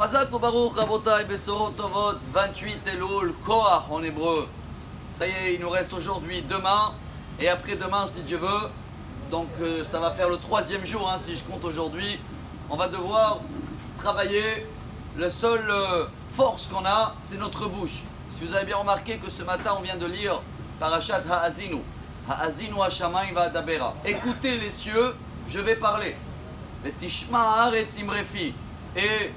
Chazak ou Baruch, Rabotai, Besorot, Tovot, 28 Elul, Koach en hébreu. Ça y est, il nous reste aujourd'hui, demain et après-demain si Dieu veut. Donc ça va faire le 3e jour hein, si je compte aujourd'hui. On va devoir travailler. La seule force qu'on a, c'est notre bouche. Si vous avez bien remarqué que ce matin on vient de lire Parashat Ha'azinu. Ha'azinu Hashamayim Va'adabera. Écoutez les cieux, je vais parler. Et Tishma Haaretz Imrefi. Et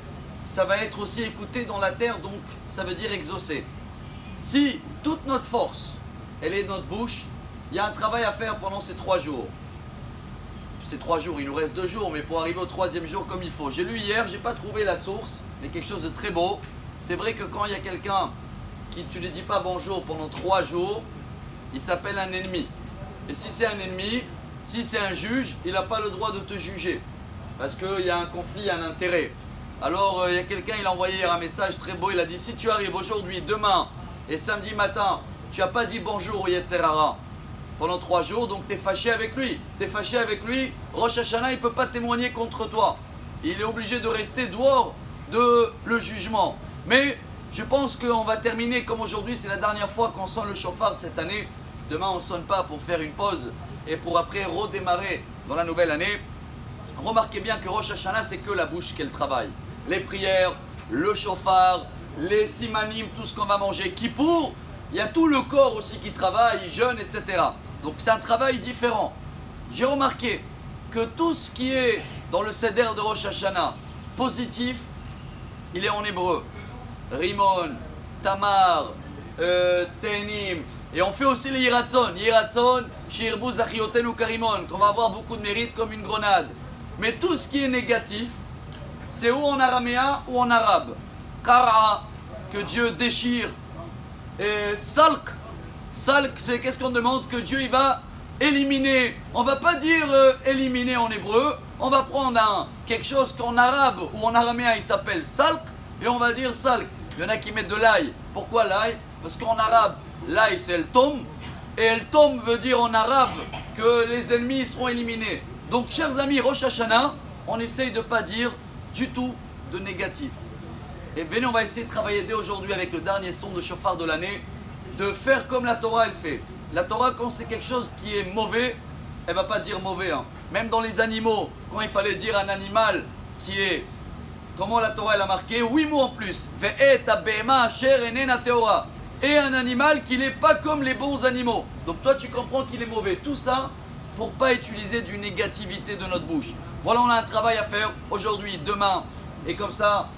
ça va être aussi écouté dans la terre, donc ça veut dire exaucer. Si toute notre force, elle est notre bouche, il y a un travail à faire pendant ces 3 jours. Ces 3 jours, il nous reste 2 jours, mais pour arriver au 3e jour comme il faut. J'ai lu hier, je n'ai pas trouvé la source, mais quelque chose de très beau. C'est vrai que quand il y a quelqu'un qui tu ne lui dis pas bonjour pendant 3 jours, il s'appelle un ennemi. Et si c'est un ennemi, si c'est un juge, il n'a pas le droit de te juger. Parce qu'il y a un conflit, un intérêt. Alors il y a quelqu'un, il a envoyé hier un message très beau, il a dit si tu arrives aujourd'hui, demain et samedi matin, tu n'as pas dit bonjour au Yetzer Hara pendant 3 jours, donc tu es fâché avec lui. Tu es fâché avec lui, Rosh Hashanah, il ne peut pas témoigner contre toi. Il est obligé de rester dehors de le jugement. Mais je pense qu'on va terminer comme aujourd'hui, c'est la dernière fois qu'on sonne le chauffard cette année. Demain, on ne sonne pas pour faire une pause et pour après redémarrer dans la nouvelle année. Remarquez bien que Rosh Hashanah, c'est que la bouche qu'elle travaille. Les prières, le chauffard, les simanim, tout ce qu'on va manger. Kippour, il y a tout le corps aussi qui travaille, il jeûne, etc. Donc c'est un travail différent. J'ai remarqué que tout ce qui est dans le seder de Rosh Hashanah, positif, il est en hébreu. Rimon, Tamar, Tenim. Et on fait aussi les Yiratzon. Yiratzon, Shirbu Zachiotenu Karimon, qu'on va avoir beaucoup de mérite comme une grenade. Mais tout ce qui est négatif, c'est ou en araméen ou en arabe. Kara, que Dieu déchire. Et Salk, Salk, c'est qu'est-ce qu'on demande? Que Dieu il va éliminer. On ne va pas dire éliminer en hébreu. On va prendre quelque chose qu'en arabe ou en araméen il s'appelle Salk. Et on va dire Salk. Il y en a qui mettent de l'ail. Pourquoi l'ail? Parce qu'en arabe, l'ail c'est el tom. Et el tom veut dire en arabe que les ennemis seront éliminés. Donc chers amis, Rosh Hashanah, on essaye de ne pas dire du tout de négatif. Et venez, on va essayer de travailler dès aujourd'hui avec le dernier son de chauffard de l'année, de faire comme la Torah elle fait. La Torah, quand c'est quelque chose qui est mauvais, elle ne va pas dire mauvais. Hein. Même dans les animaux, quand il fallait dire un animal qui est, comment la Torah elle a marqué, 8 mots en plus. Et un animal qui n'est pas comme les bons animaux. Donc toi tu comprends qu'il est mauvais. Tout ça pour ne pas utiliser du négativité de notre bouche. Voilà, on a un travail à faire aujourd'hui, demain. Et comme ça,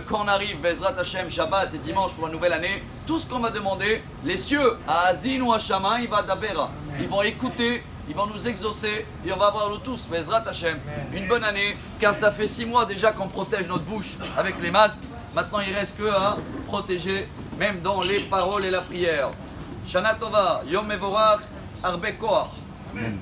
quand on arrive, Bezrat Hashem, Shabbat et dimanche pour la nouvelle année, tout ce qu'on va demander, les cieux, à Azin ou à Shamayim, il va d'Abera. Ils vont écouter, ils vont nous exaucer et on va avoir nous tous, Bezrat Hashem, une bonne année. Car ça fait 6 mois déjà qu'on protège notre bouche avec les masques. Maintenant, il reste que à protéger, même dans les paroles et la prière. Shana Tova, Yom Mevorach, Arbe Koach. Amen.